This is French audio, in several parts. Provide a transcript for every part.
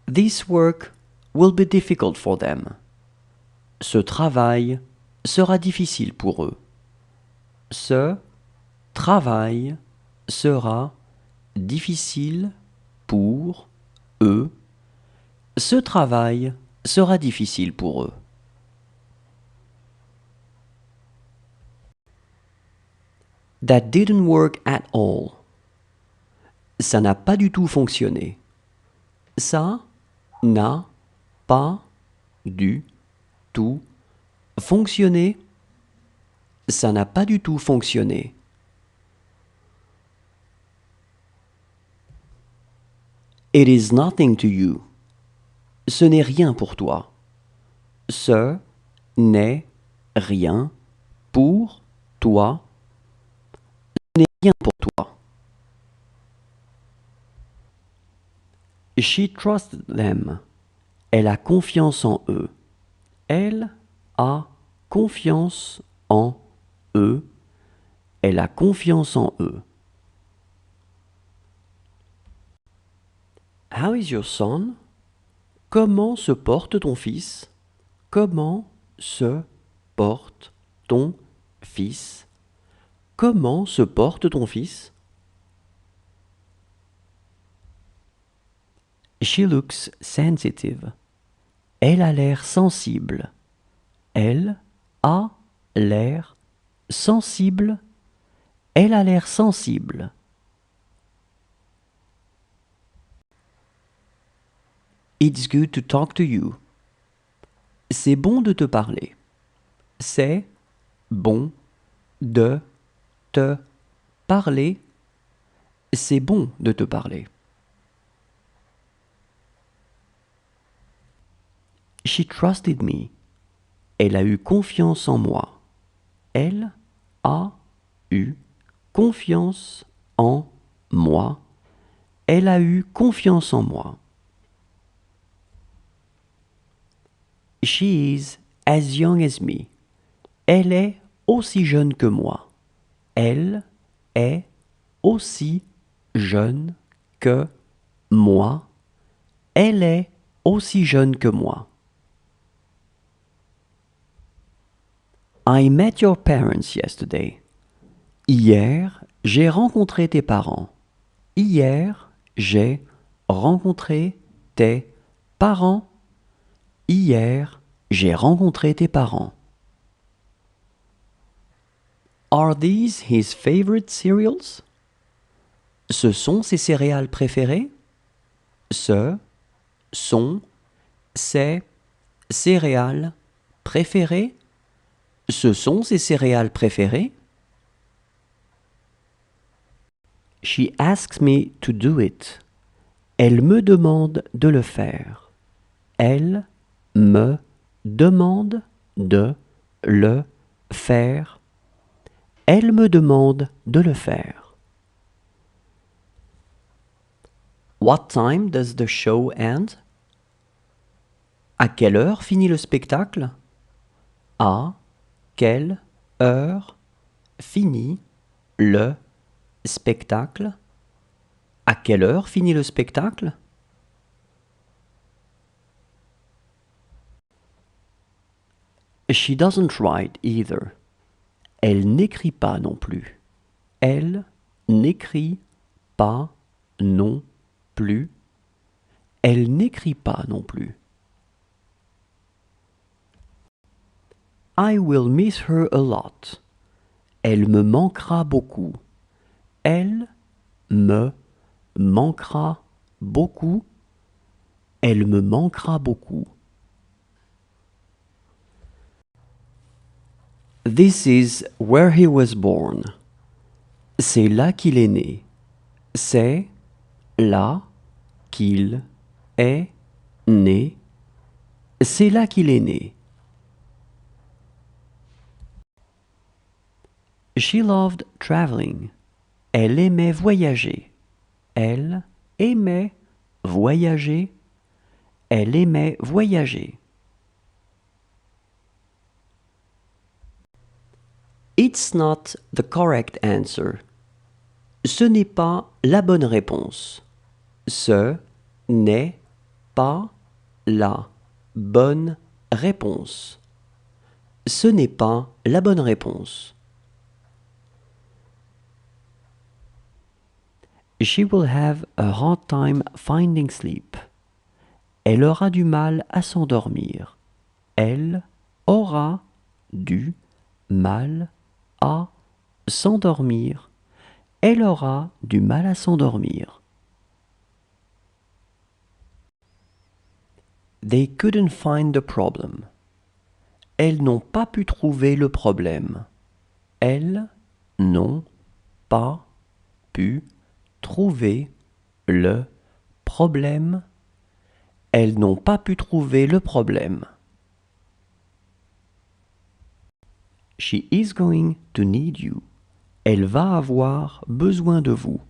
This work will be difficult for them. Ce travail sera difficile pour eux. Ce travail sera difficile pour eux. Ce travail sera difficile pour eux. That didn't work at all. Ça n'a pas du tout fonctionné. Ça n'a pas du tout fonctionné. Ça n'a pas du tout fonctionné. It is nothing to you. Ce n'est rien pour toi. Ce n'est rien pour toi. Ce n'est rien pour toi. She trusted them. Elle a confiance en eux. Elle a confiance en eux. Elle a confiance en eux. How is your son? Comment se porte ton fils? Comment se porte ton fils? Comment se porte ton fils? She looks sensitive. Elle a l'air sensible. Elle a l'air sensible. Elle a l'air sensible. It's good to talk to you. C'est bon de te parler. C'est bon de te parler. C'est bon de te parler. She trusted me. Elle a eu confiance en moi. Elle a eu confiance en moi. Elle a eu confiance en moi. She is as young as me. Elle est aussi jeune que moi. Elle est aussi jeune que moi. Elle est aussi jeune que moi. I met your parents yesterday. Hier, j'ai rencontré tes parents. Hier, j'ai rencontré tes parents. Hier, j'ai rencontré tes parents. Are these his favorite cereals? Ce sont ses céréales préférées? Ce sont ses céréales préférées? Ce sont ses céréales préférées? She asks me to do it. Elle me demande de le faire. Elle me demande de le faire. Elle me demande de le faire. What time does the show end? À quelle heure finit le spectacle? À quelle heure finit le spectacle? À quelle heure finit le spectacle? She doesn't write either. Elle n'écrit pas non plus. Elle n'écrit pas non plus. Elle n'écrit pas non plus. I will miss her a lot. Elle me manquera beaucoup. Elle me manquera beaucoup. Elle me manquera beaucoup. This is where he was born. C'est là qu'il est né. C'est là qu'il est né. C'est là qu'il est né. She loved traveling. Elle aimait voyager. Elle aimait voyager. Elle aimait voyager. It's not the correct answer. Ce n'est pas la bonne réponse. Ce n'est pas la bonne réponse. Ce n'est pas la bonne réponse. She will have a hard time finding sleep. Elle aura du mal à s'endormir. Elle aura du mal à s'endormir. Elle aura du mal à s'endormir. They couldn't find the problem. Elles n'ont pas pu trouver le problème. Elles n'ont pas pu trouver le problème. Elles n'ont pas pu trouver le problème. She is going to need you. Elle va avoir besoin de vous.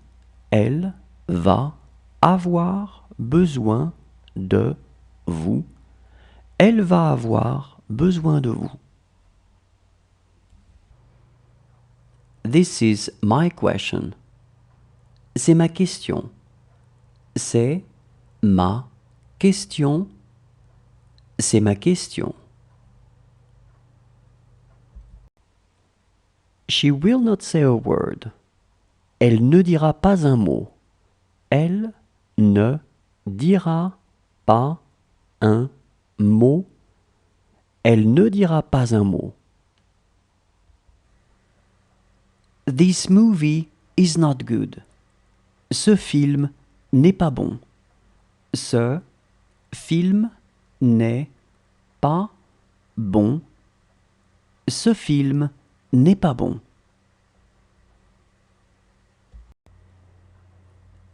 Elle va avoir besoin de vous. Elle va avoir besoin de vous. This is my question. C'est ma question. C'est ma question. C'est ma question. She will not say a word. Elle ne dira pas un mot. Elle ne dira pas un mot. Elle ne dira pas un mot. This movie is not good. Ce film n'est pas bon. Ce film n'est pas bon. Ce film n'est pas bon.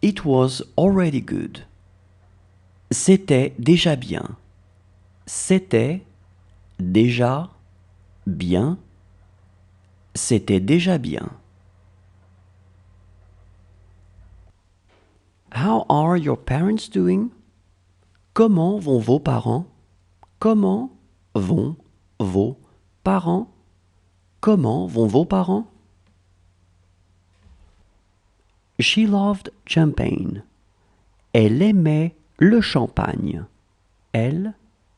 It was already good. C'était déjà bien. C'était déjà bien. C'était déjà bien. How are your parents doing? Comment vont vos parents? Comment vont vos parents? Comment vont vos parents? She loved champagne. Elle aimait le champagne. Elle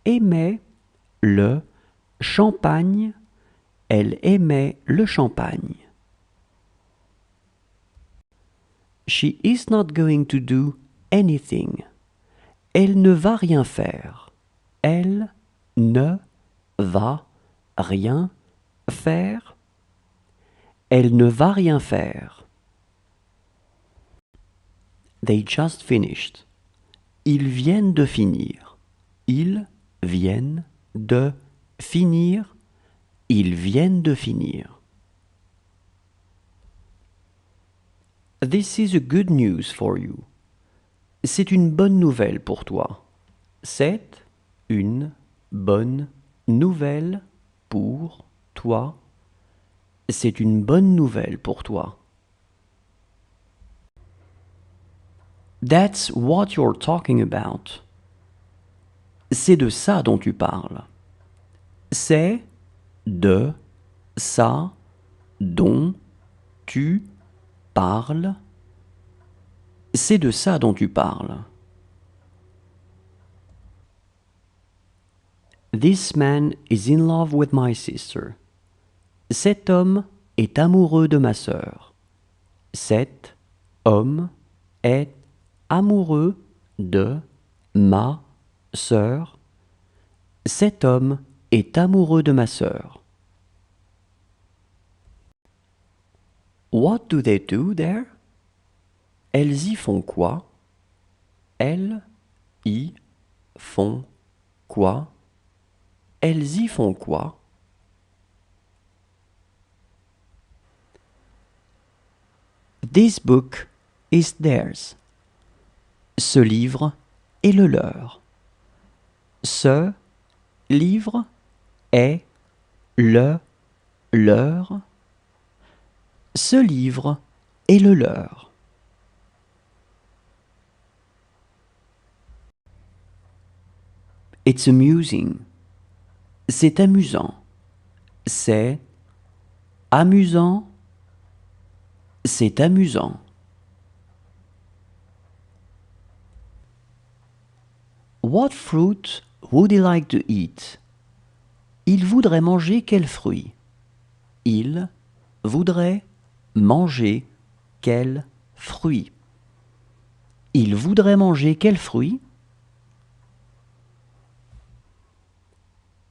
aimait le champagne. Elle aimait le champagne. She is not going to do anything. Elle ne va rien faire. Elle ne va rien faire. Elle ne va rien faire. They just finished. Ils viennent de finir. Ils viennent de finir. Ils viennent de finir. This is a good news for you. C'est une bonne nouvelle pour toi. C'est une bonne nouvelle pour toi. C'est une bonne nouvelle pour toi. That's what you're talking about. C'est de ça dont tu parles. C'est de ça dont tu parles. C'est de ça dont tu parles. This man is in love with my sister. Cet homme est amoureux de ma sœur. Cet homme est amoureux de ma sœur. Cet homme est amoureux de ma sœur. What do they do there? Elles y font quoi? Elles y font quoi? Elles y font quoi? This book is theirs. Ce livre est le leur. Ce livre est le leur. Ce livre est le leur. It's amusing. C'est amusant. C'est amusant. C'est amusant. What fruit would he like to eat? Il voudrait manger quel fruit? Il voudrait manger quel fruit? Il voudrait manger quel fruit?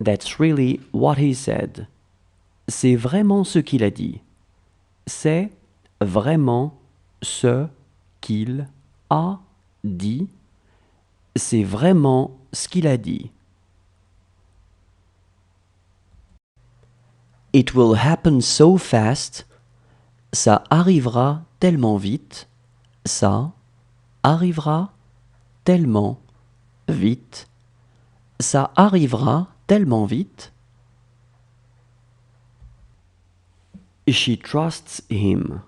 That's really what he said. C'est vraiment ce qu'il a dit. C'est vraiment ce qu'il a dit. C'est vraiment ce qu'il a dit. It will happen so fast. Ça arrivera tellement vite. Ça arrivera tellement vite. Ça arrivera tellement vite. She trusts him.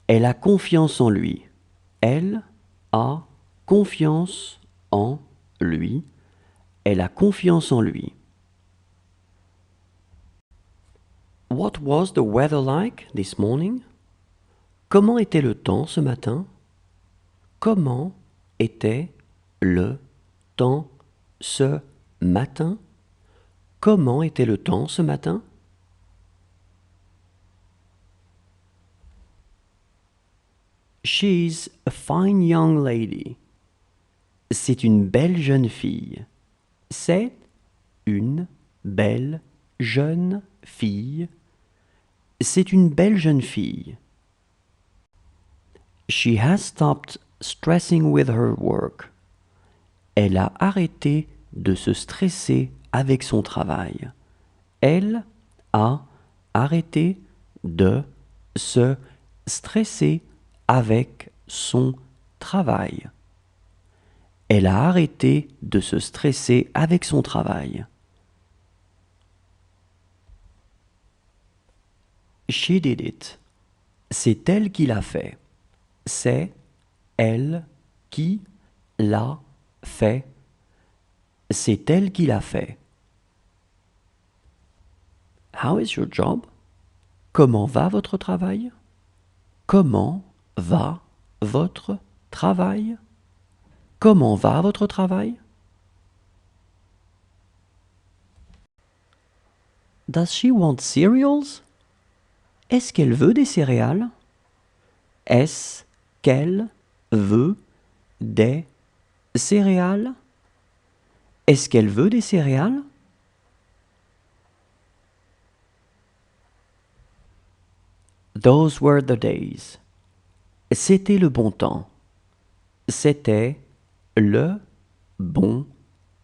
Elle a confiance en lui. Elle a confiance en lui. Elle a confiance en lui. What was the weather like this morning? Comment était le temps ce matin? Comment était le temps ce matin? Comment était le temps ce matin? She's a fine young lady. C'est une belle jeune fille. C'est une belle jeune fille. C'est une belle jeune fille. She has stopped stressing with her work. Elle a arrêté de se stresser avec son travail. Elle a arrêté de se stresser avec son travail. Elle a arrêté de se stresser avec son travail. She did it. C'est elle qui l'a fait. C'est elle qui l'a fait. C'est elle qui l'a fait. How is your job? Comment va votre travail? Comment va votre travail? Comment va votre travail? Does she want cereals? Est-ce qu'elle veut des céréales? Est-ce qu'elle veut des céréales? Est-ce qu'elle veut des céréales? Those were the days. C'était le bon temps. C'était le bon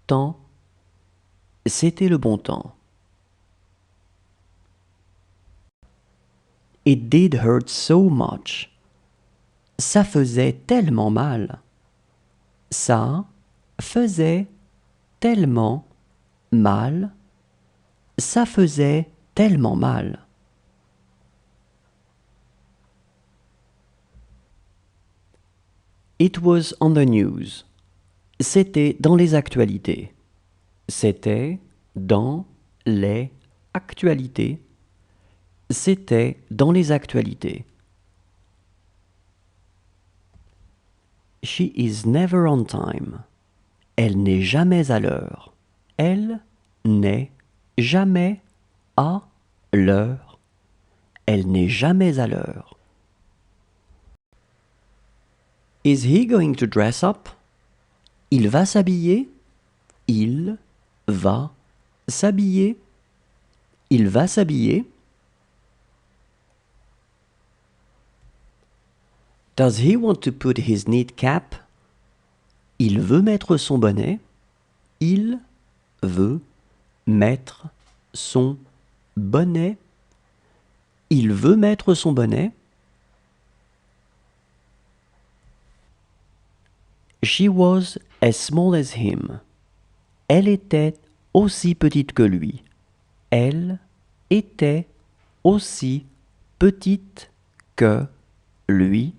temps. C'était le bon temps. It did hurt so much. Ça faisait tellement mal. Ça faisait tellement mal. Ça faisait tellement mal. It was on the news. C'était dans les actualités. C'était dans les actualités. C'était dans les actualités. She is never on time. Elle n'est jamais à l'heure. Elle n'est jamais à l'heure. Elle n'est jamais à l'heure. Is he going to dress up? Il va s'habiller? Il va s'habiller? Il va s'habiller? Does he want to put his neat cap? Il veut mettre son bonnet. Il veut mettre son bonnet. Il veut mettre son bonnet. She was as small as him. Elle était aussi petite que lui. Elle était aussi petite que lui.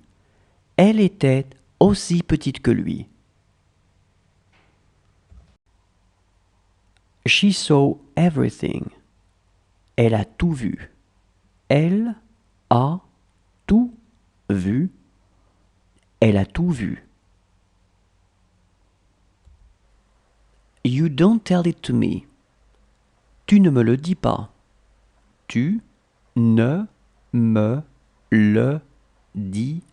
Elle était aussi petite que lui. She saw everything. Elle a tout vu. Elle a tout vu. Elle a tout vu. don't tell it to me. Tu ne me le dis pas. Tu ne me le dis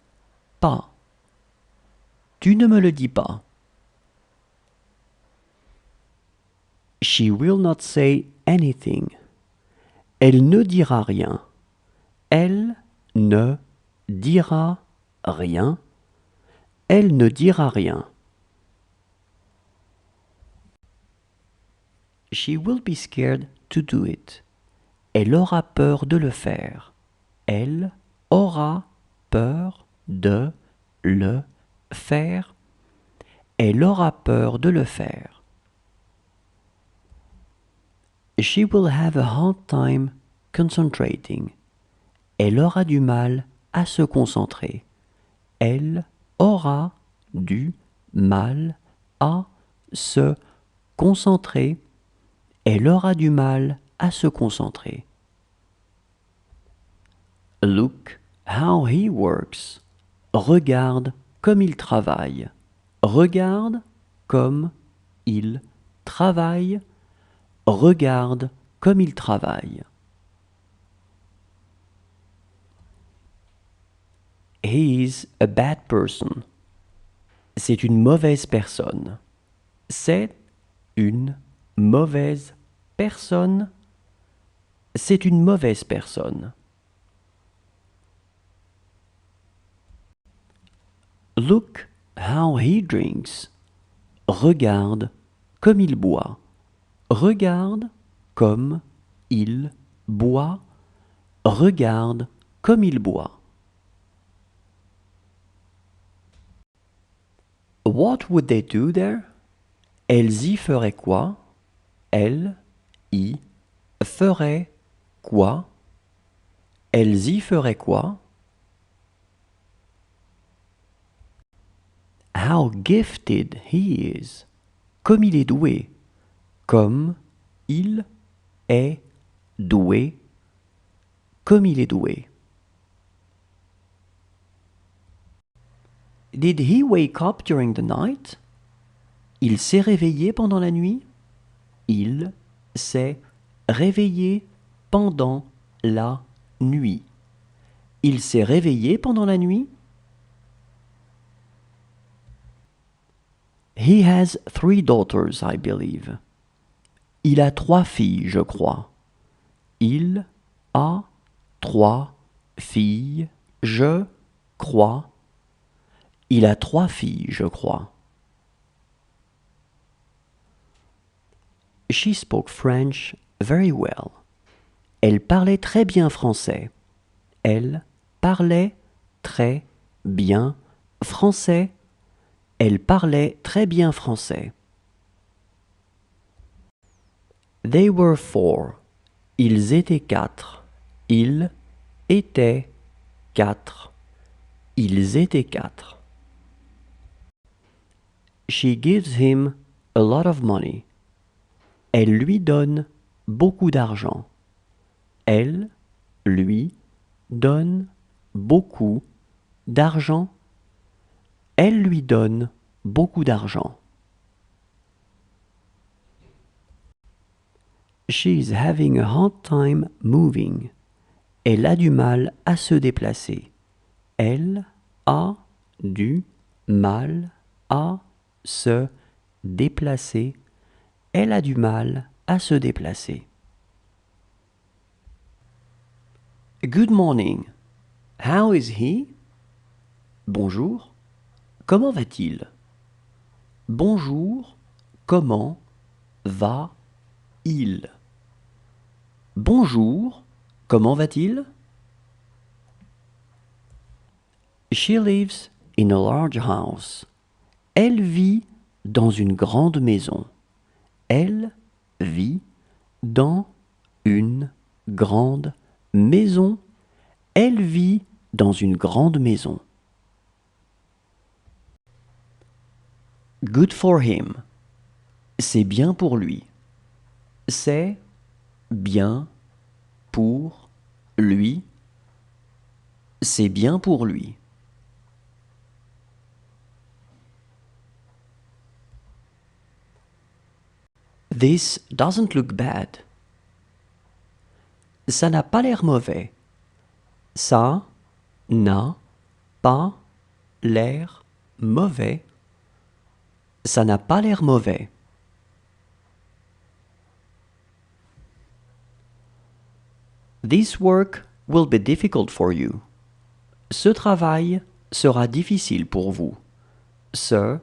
pas. Tu ne me le dis pas. She will not say anything. Elle ne dira rien. Elle ne dira rien. Elle ne dira rien. She will be scared to do it. Elle aura peur de le faire. Elle aura peur de le faire. Elle aura peur de le faire. She will have a hard time concentrating. Elle aura du mal à se concentrer. Elle aura du mal à se concentrer. Elle aura du mal à se concentrer. Look how he works. Regarde comme il travaille. Regarde comme il travaille. Regarde comme il travaille. He is a bad person. C'est une mauvaise personne. C'est une mauvaise personne. C'est une mauvaise personne. Look how he drinks. Regarde comme il boit. Regarde comme il boit. Regarde comme il boit. What would they do there? Elles y feraient quoi? Elles y feraient quoi? Elles y feraient quoi? How gifted he is. Comme il est doué. Comme il est doué. Comme il est doué. Did he wake up during the night? Il s'est réveillé pendant la nuit? Il s'est réveillé pendant la nuit. Il s'est réveillé pendant la nuit? He has 3 daughters, I believe. Il a 3 filles, je crois. Il a 3 filles, je crois. Il a 3 filles, je crois. She spoke French very well. Elle parlait très bien français. Elle parlait très bien français. Elle parlait très bien français. They were 4. Ils étaient 4. Ils étaient 4. Ils étaient 4. She gives him a lot of money. Elle lui donne beaucoup d'argent. Elle lui donne beaucoup d'argent. Elle lui donne beaucoup d'argent. She is having a hard time moving. Elle a du mal à se déplacer. Elle a du mal à se déplacer. Elle a du mal à se déplacer. Good morning. How is he? Bonjour. Comment va-t-il? Bonjour. Comment va-il? Bonjour. Comment va-t-il? She lives in a large house. Elle vit dans une grande maison. Elle vit dans une grande maison. Elle vit dans une grande maison. Good for him. C'est bien pour lui. C'est bien pour lui. C'est bien pour lui. This doesn't look bad. Ça n'a pas l'air mauvais. Ça n'a pas l'air mauvais. Ça n'a pas l'air mauvais. This work will be difficult for you. Ce travail sera difficile pour vous. Ce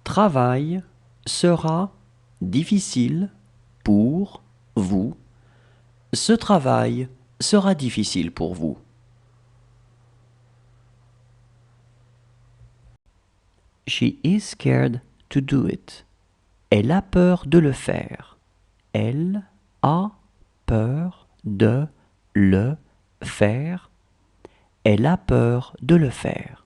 travail sera difficile pour vous. Ce travail sera difficile pour vous. She is scared to do it. Elle a peur de le faire. Elle a peur de le faire. Elle a peur de le faire.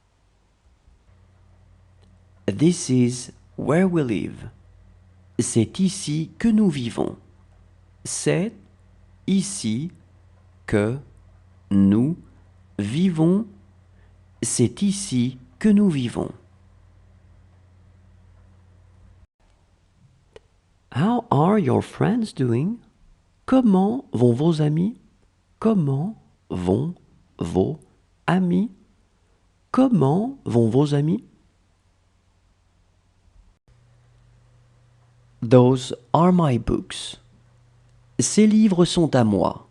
This is where we live. C'est ici que nous vivons. C'est ici que nous vivons. C'est ici que nous vivons. How are your friends doing? Comment vont vos amis? Comment vont vos amis? Comment vont vos amis? Those are my books. Ces livres sont à moi.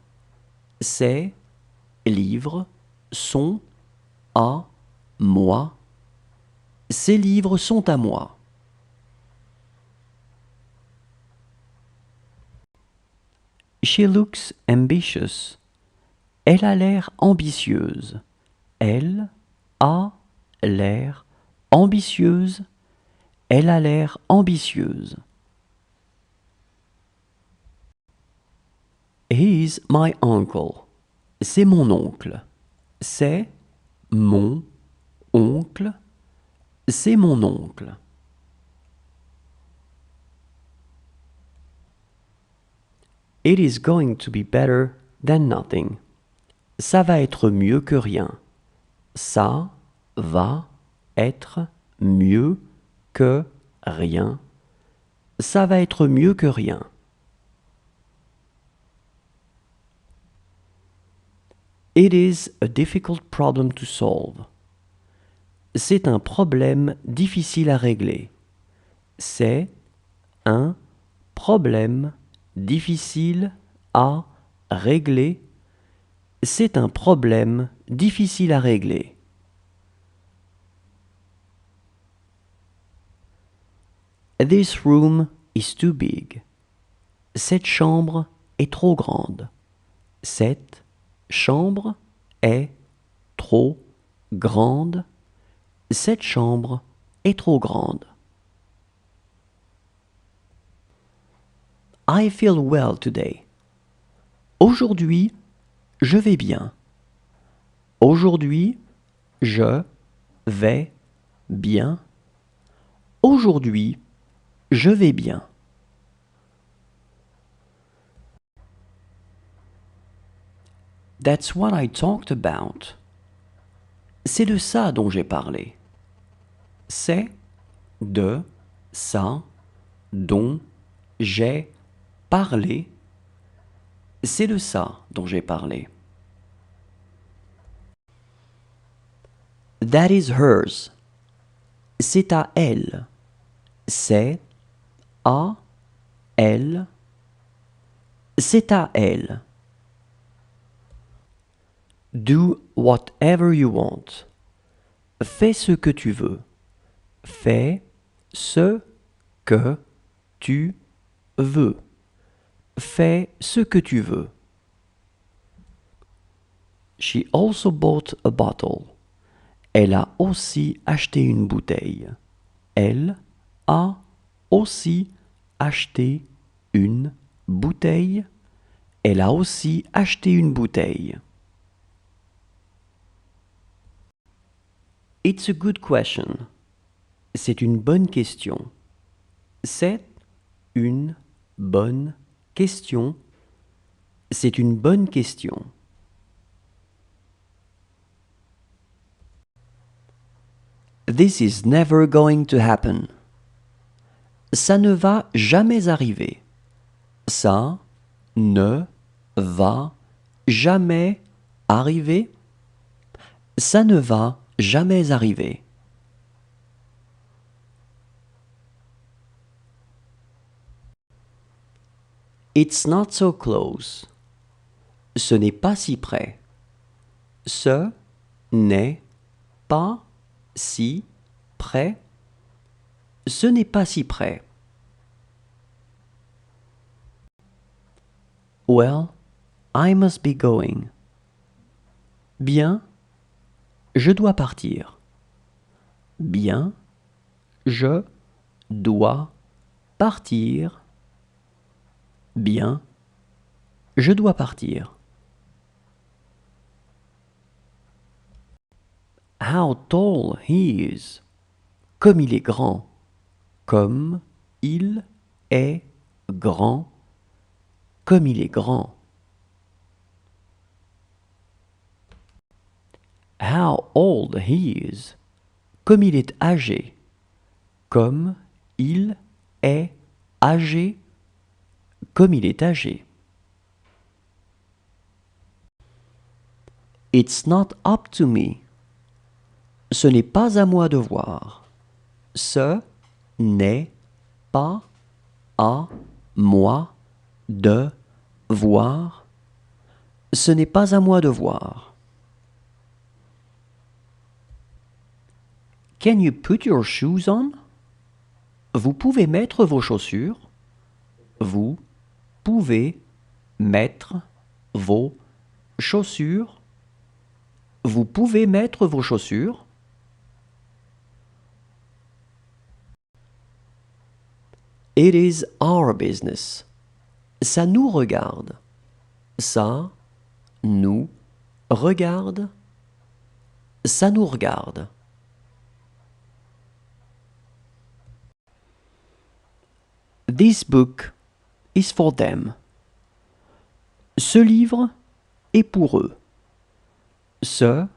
Ces livres sont à moi. Ces livres sont à moi. She looks ambitious. Elle a l'air ambitieuse. Elle a l'air ambitieuse. Elle a l'air ambitieuse. He is my uncle. C'est mon oncle. C'est mon oncle. C'est mon oncle. It is going to be better than nothing. Ça va être mieux que rien. Ça va être mieux que rien. Ça va être mieux que rien. It is a difficult problem to solve. C'est un problème difficile à régler. C'est un problème difficile à régler. C'est un problème difficile à régler. This room is too big. Cette chambre est trop grande. Cette chambre est trop grande. Cette chambre est trop grande. I feel well today. Aujourd'hui, je vais bien. Aujourd'hui, je vais bien. Aujourd'hui, je vais bien. That's what I talked about. C'est de ça dont j'ai parlé. C'est de ça dont j'ai parlé. C'est de ça dont j'ai parlé. That is hers. C'est à elle. C'est à elle. C'est à elle. Do whatever you want. Fais ce que tu veux. Fais ce que tu veux. Fais ce que tu veux. She also bought a bottle. Elle a aussi acheté une bouteille. Elle a aussi acheté une bouteille. Elle a aussi acheté une bouteille. It's a good question. C'est une bonne question. C'est une bonne question. C'est une bonne question. This is never going to happen. Ça ne va jamais arriver. Ça ne va jamais arriver. Ça ne va jamais arriver. It's not so close. Ce n'est pas si près. Ce n'est pas si près. Ce n'est pas si près. Well, I must be going. Bien, je dois partir. Bien, je dois partir. Bien, je dois partir. How tall he is. Comme il est grand. Comme il est grand. Comme il est grand. How old he is. Comme il est âgé. Comme il est âgé. Comme il est âgé. It's not up to me. Ce n'est pas à moi de voir. Ce n'est pas à moi de voir. Ce n'est pas à moi de voir. Can you put your shoes on? Vous pouvez mettre vos chaussures. Vous pouvez mettre vos chaussures. Vous pouvez mettre vos chaussures. It is our business. Ça nous regarde. Ça nous regarde. Ça nous regarde. This book is for them. Ce livre est pour eux. Ce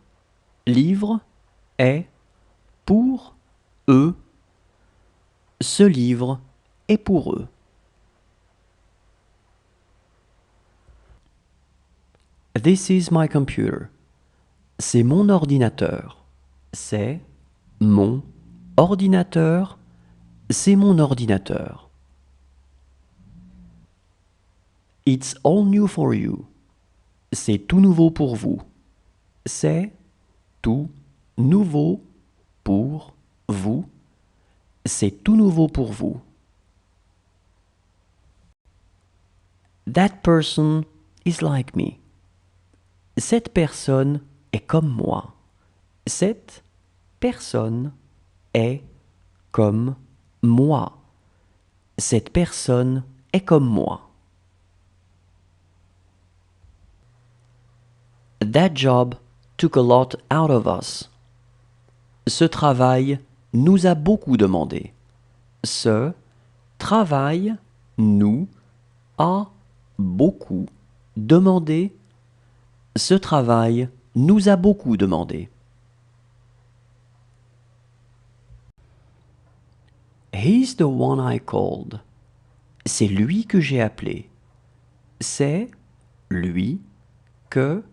livre est pour eux. Ce livre est pour eux. This is my computer. C'est mon ordinateur. C'est mon ordinateur. C'est mon ordinateur. It's all new for you. C'est tout nouveau pour vous. C'est tout nouveau pour vous. C'est tout nouveau pour vous. That person is like me. Cette personne est comme moi. Cette personne est comme moi. Cette personne est comme moi. That job took a lot out of us. Ce travail nous a beaucoup demandé. Ce travail nous a beaucoup demandé. Ce travail nous a beaucoup demandé. He's the one I called. C'est lui que j'ai appelé. C'est lui que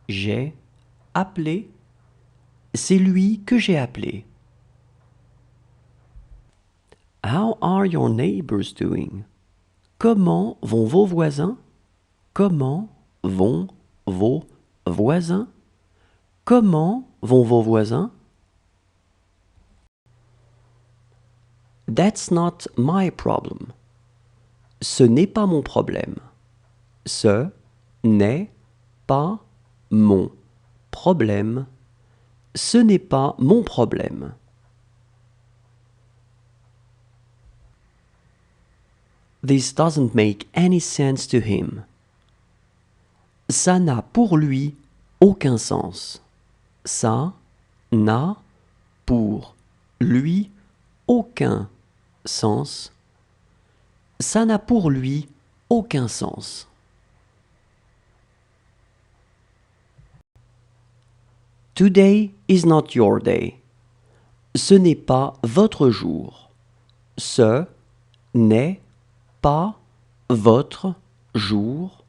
j'ai appelé. C'est lui que j'ai appelé. How are your neighbors doing? Comment vont vos voisins? Comment vont vos voisins? Comment vont vos voisins? That's not my problem. Ce n'est pas mon problème. Ce n'est pas mon problème. Ce n'est pas mon problème. This doesn't make any sense to him. Ça n'a pour lui aucun sens. Ça n'a pour lui aucun sens. Ça n'a pour lui aucun sens. Today is not your day. Ce n'est pas votre jour. Ce n'est pas votre jour